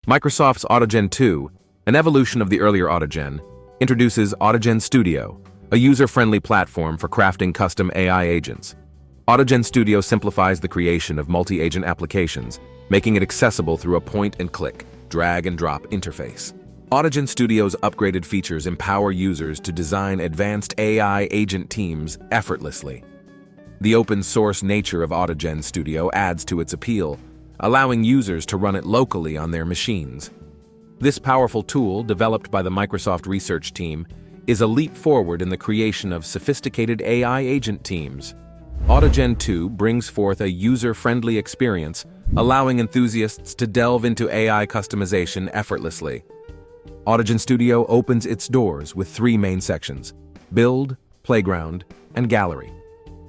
Microsoft's Autogen 2, an evolution of the earlier Autogen, introduces Autogen Studio, a user-friendly platform for crafting custom AI agents. Autogen Studio simplifies the creation of multi-agent applications, making it accessible through a point-and-click, drag-and-drop interface. Autogen Studio's upgraded features empower users to design advanced AI agent teams effortlessly. The open-source nature of Autogen Studio adds to its appeal, allowing users to run it locally on their machines. This powerful tool, developed by the Microsoft research team, is a leap forward in the creation of sophisticated AI agent teams. Autogen 2 brings forth a user-friendly experience, allowing enthusiasts to delve into AI customization effortlessly. Autogen Studio opens its doors with three main sections: Build, Playground, and Gallery.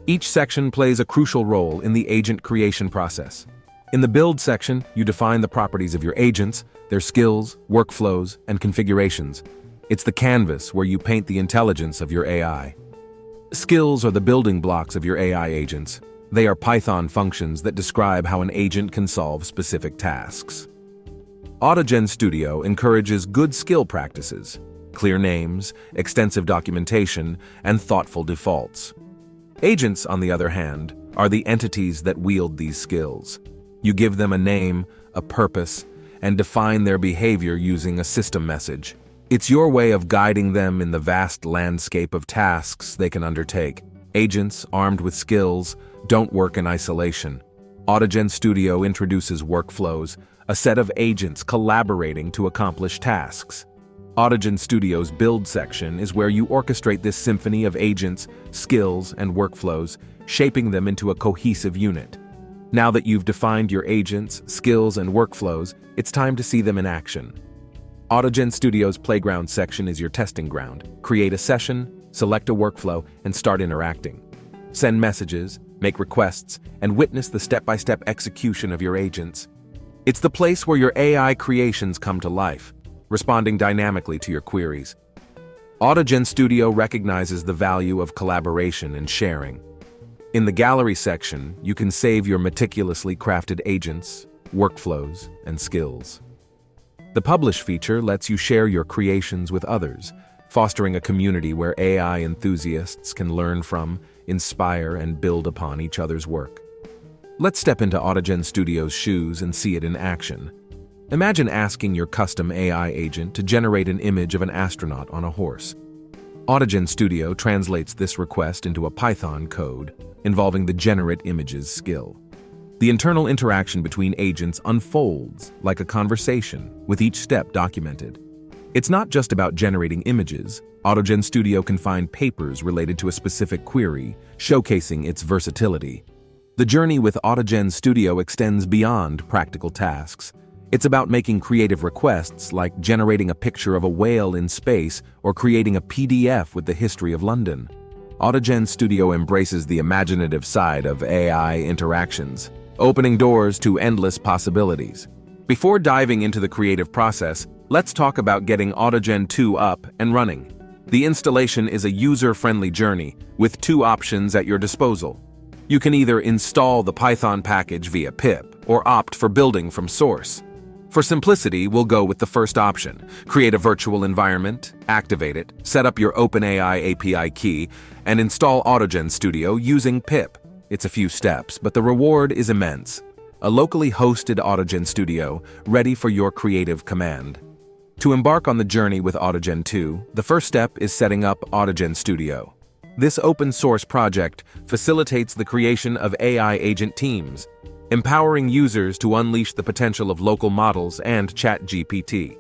Each section plays a crucial role in the agent creation process. In the Build section, you define the properties of your agents, their skills, workflows, and configurations. It's the canvas where you paint the intelligence of your AI. Skills are the building blocks of your AI agents. They are Python functions that describe how an agent can solve specific tasks. Autogen Studio encourages good skill practices, clear names, extensive documentation, and thoughtful defaults. Agents, on the other hand, are the entities that wield these skills. You give them a name, a purpose, and define their behavior using a system message. It's your way of guiding them in the vast landscape of tasks they can undertake. Agents, armed with skills, don't work in isolation. Autogen Studio introduces workflows, a set of agents collaborating to accomplish tasks. Autogen Studio's Build section is where you orchestrate this symphony of agents, skills, and workflows, shaping them into a cohesive unit. Now that you've defined your agents, skills, and workflows, it's time to see them in action. Autogen Studio's Playground section is your testing ground. Create a session, select a workflow, and start interacting. Send messages, make requests, and witness the step-by-step execution of your agents. It's the place where your AI creations come to life, responding dynamically to your queries. Autogen Studio recognizes the value of collaboration and sharing. In the Gallery section, you can save your meticulously crafted agents, workflows, and skills. The Publish feature lets you share your creations with others, fostering a community where AI enthusiasts can learn from, inspire, and build upon each other's work. Let's step into Autogen Studio's shoes and see it in action. Imagine asking your custom AI agent to generate an image of an astronaut on a horse. Autogen Studio translates this request into a Python code involving the Generate Images skill. The internal interaction between agents unfolds like a conversation, with each step documented. It's not just about generating images. Autogen Studio can find papers related to a specific query, showcasing its versatility. The journey with Autogen Studio extends beyond practical tasks. It's about making creative requests like generating a picture of a whale in space or creating a PDF with the history of London. Autogen Studio embraces the imaginative side of AI interactions, opening doors to endless possibilities. Before diving into the creative process, let's talk about getting Autogen 2 up and running. The installation is a user-friendly journey with two options at your disposal. You can either install the Python package via pip or opt for building from source. For simplicity, we'll go with the first option. Create a virtual environment, activate it, set up your OpenAI API key, and install Autogen Studio using pip. It's a few steps, but the reward is immense. A locally hosted Autogen Studio, ready for your creative command. To embark on the journey with Autogen 2, the first step is setting up Autogen Studio. This open-source project facilitates the creation of AI agent teams, empowering users to unleash the potential of local models and ChatGPT.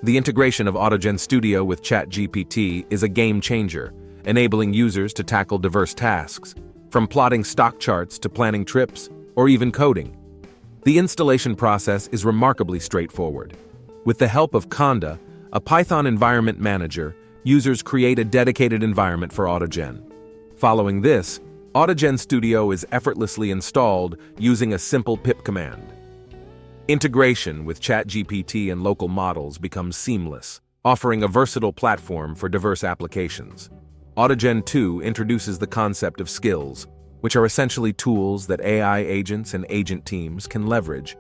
The integration of Autogen Studio with ChatGPT is a game-changer, enabling users to tackle diverse tasks, from plotting stock charts to planning trips, or even coding. The installation process is remarkably straightforward. With the help of Conda, a Python environment manager, users create a dedicated environment for Autogen. Following this, Autogen Studio is effortlessly installed using a simple pip command. Integration with ChatGPT and local models becomes seamless, offering a versatile platform for diverse applications. Autogen 2 introduces the concept of skills, which are essentially tools that AI agents and agent teams can leverage.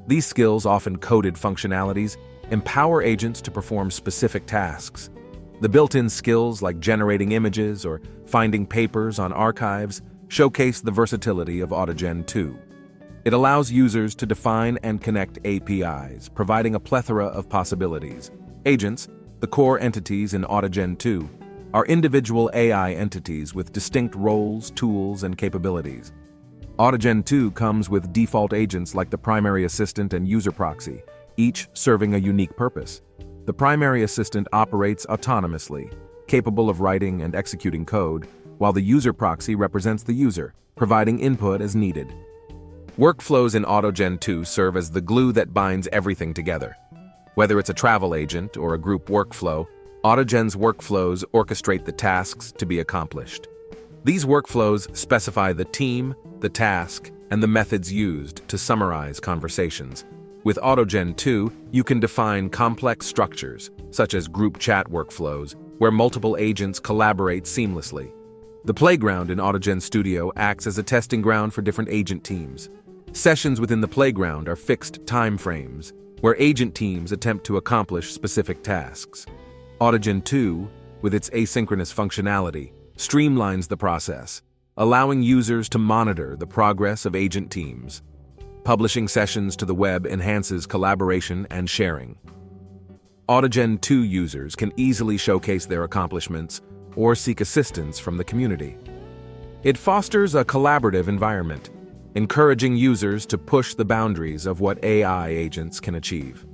These skills, often coded functionalities, empower agents to perform specific tasks. The built-in skills like generating images or finding papers on archives showcase the versatility of Autogen 2. It allows users to define and connect APIs, providing a plethora of possibilities. Agents, the core entities in Autogen 2, are individual AI entities with distinct roles, tools, and capabilities. Autogen 2 comes with default agents like the primary assistant and user proxy, each serving a unique purpose. The primary assistant operates autonomously, capable of writing and executing code, while the user proxy represents the user, providing input as needed. Workflows in Autogen 2 serve as the glue that binds everything together. Whether it's a travel agent or a group workflow, Autogen's workflows orchestrate the tasks to be accomplished. These workflows specify the team, the task, and the methods used to summarize conversations. With Autogen 2, you can define complex structures, such as group chat workflows, where multiple agents collaborate seamlessly. The playground in Autogen Studio acts as a testing ground for different agent teams. Sessions within the playground are fixed time frames, where agent teams attempt to accomplish specific tasks. Autogen 2, with its asynchronous functionality, streamlines the process, allowing users to monitor the progress of agent teams. Publishing sessions to the web enhances collaboration and sharing. Autogen 2 users can easily showcase their accomplishments or seek assistance from the community. It fosters a collaborative environment, encouraging users to push the boundaries of what AI agents can achieve.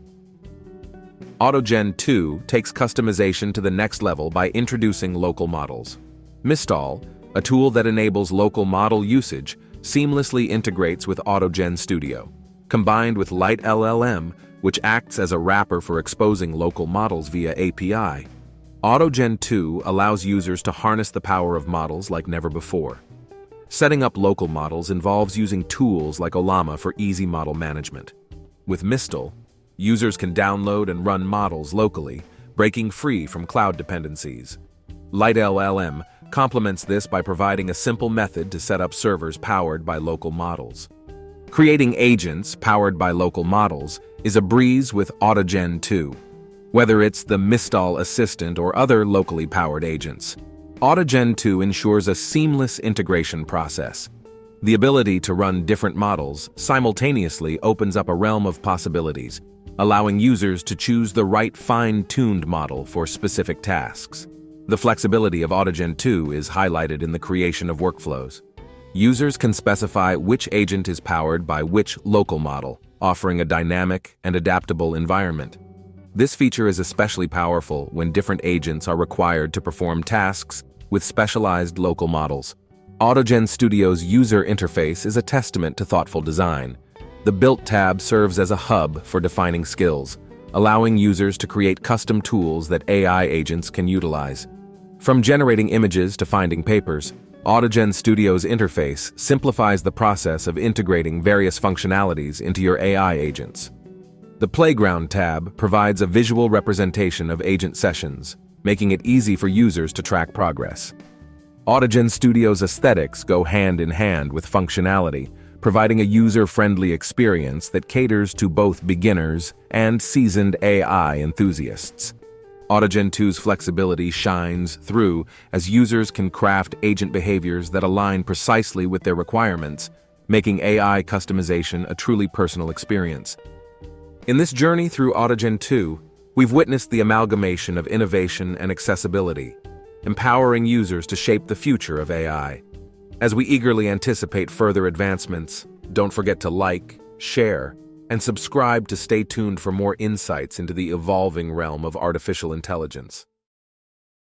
Autogen 2 takes customization to the next level by introducing local models. Mistral, a tool that enables local model usage, seamlessly integrates with Autogen Studio. Combined with Lite LLM, which acts as a wrapper for exposing local models via API, Autogen 2 allows users to harness the power of models like never before. Setting up local models involves using tools like Ollama for easy model management. With Mistral, users can download and run models locally, breaking free from cloud dependencies. Lite LLM complements this by providing a simple method to set up servers powered by local models. Creating agents powered by local models is a breeze with Autogen 2. Whether it's the Mistral assistant or other locally powered agents, Autogen 2 ensures a seamless integration process. The ability to run different models simultaneously opens up a realm of possibilities, allowing users to choose the right fine-tuned model for specific tasks. The flexibility of Autogen 2 is highlighted in the creation of workflows. Users can specify which agent is powered by which local model, offering a dynamic and adaptable environment. This feature is especially powerful when different agents are required to perform tasks with specialized local models. Autogen Studio's user interface is a testament to thoughtful design. The Built tab serves as a hub for defining skills, allowing users to create custom tools that AI agents can utilize. From generating images to finding papers, Autogen Studio's interface simplifies the process of integrating various functionalities into your AI agents. The Playground tab provides a visual representation of agent sessions, making it easy for users to track progress. Autogen Studio's aesthetics go hand in hand with functionality, providing a user-friendly experience that caters to both beginners and seasoned AI enthusiasts. Autogen 2's flexibility shines through as users can craft agent behaviors that align precisely with their requirements, making AI customization a truly personal experience. In this journey through Autogen 2, we've witnessed the amalgamation of innovation and accessibility, empowering users to shape the future of AI. As we eagerly anticipate further advancements, don't forget to like, share, and subscribe to stay tuned for more insights into the evolving realm of artificial intelligence.